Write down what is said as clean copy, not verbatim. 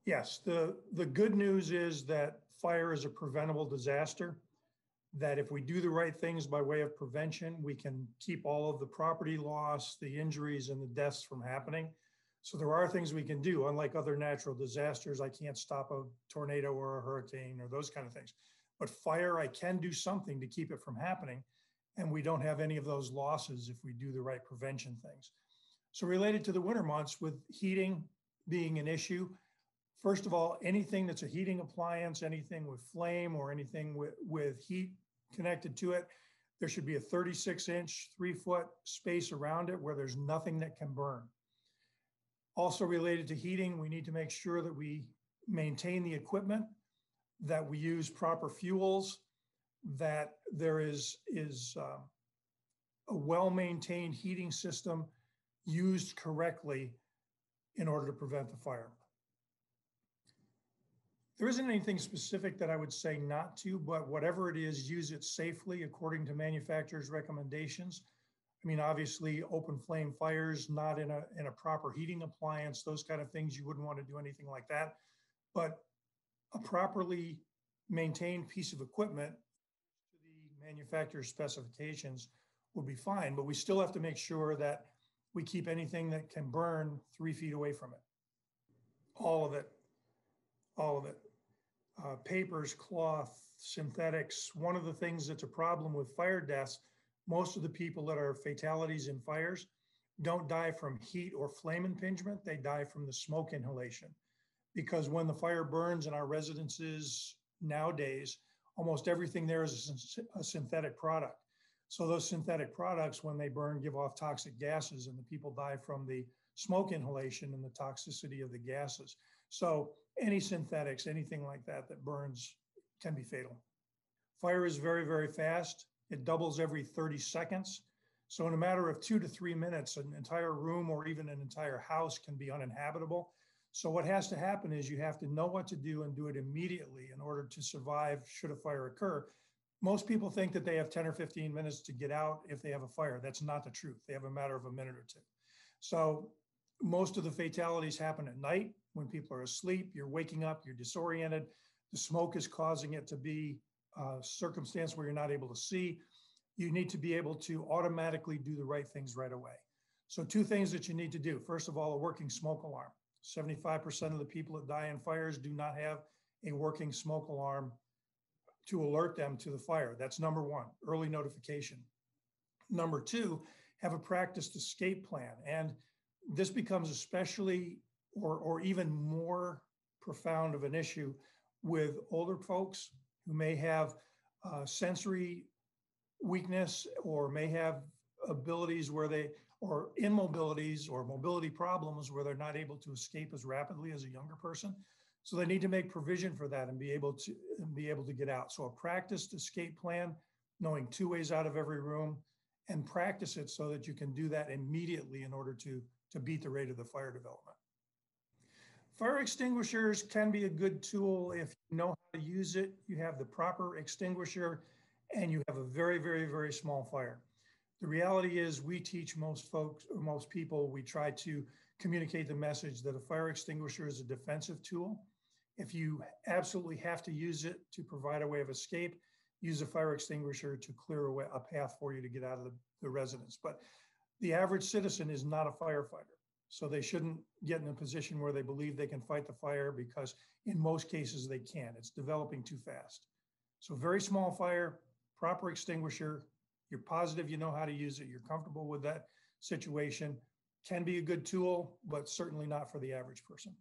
Yes, the good news is that fire is a preventable disaster, that if we do the right things by way of prevention, we can keep all of the property loss, the injuries, and the deaths from happening. So there are things we can do. Unlike other natural disasters, I can't stop a tornado or a hurricane or those kind of things. But fire, I can do something to keep it from happening. And we don't have any of those losses if we do the right prevention things. So related to the winter months, with heating being an issue, first of all, anything that's a heating appliance, anything with flame or anything with heat connected to it, there should be a 36-inch, 3-foot space around it where there's nothing that can burn. Also related to heating, we need to make sure that we maintain the equipment, that we use proper fuels, that there is a well-maintained heating system used correctly in order to prevent the fire. There isn't anything specific that I would say not to, but whatever it is, use it safely according to manufacturer's recommendations. I mean, obviously, open flame fires, not in a proper heating appliance, those kind of things, you wouldn't want to do anything like that. But a properly maintained piece of equipment to the manufacturer's specifications would be fine, but we still have to make sure that we keep anything that can burn 3 feet away from it. All of it, all of it. Papers, cloth, synthetics. One of the things that's a problem with fire deaths, most of the people that are fatalities in fires don't die from heat or flame impingement. They die from the smoke inhalation. Because when the fire burns in our residences nowadays, almost everything there is a synthetic product. So those synthetic products, when they burn, give off toxic gases, and the people die from the smoke inhalation and the toxicity of the gases. So any synthetics, anything like that that burns can be fatal. Fire is very, very fast. It doubles every 30 seconds. So in a matter of 2 to 3 minutes, an entire room or even an entire house can be uninhabitable. So what has to happen is you have to know what to do and do it immediately in order to survive should a fire occur. Most people think that they have 10 or 15 minutes to get out if they have a fire. That's not the truth. They have a matter of a minute or two. So most of the fatalities happen at night when people are asleep. You're waking up, you're disoriented. The smoke is causing it to be a circumstance where you're not able to see. You need to be able to automatically do the right things right away. So 2 things that you need to do. First of all, a working smoke alarm. 75% of the people that die in fires do not have a working smoke alarm to alert them to the fire. That's number 1, early notification. Number 2, have a practiced escape plan. And this becomes especially or even more profound of an issue with older folks who may have sensory weakness or may have abilities where they, or immobilities or mobility problems where they're not able to escape as rapidly as a younger person. So they need to make provision for that and be able to get out. So a practiced escape plan, knowing 2 ways out of every room, and practice it so that you can do that immediately in order to beat the rate of the fire development. Fire extinguishers can be a good tool if you know how to use it, you have the proper extinguisher, and you have a very, very, very small fire. The reality is we teach most folks, or most people, we try to communicate the message that a fire extinguisher is a defensive tool. If you absolutely have to use it to provide a way of escape, use a fire extinguisher to clear a path for you to get out of the residence. But the average citizen is not a firefighter. So they shouldn't get in a position where they believe they can fight the fire, because in most cases they can't. It's developing too fast. So very small fire, proper extinguisher, you're positive you know how to use it, you're comfortable with that situation, can be a good tool, but certainly not for the average person.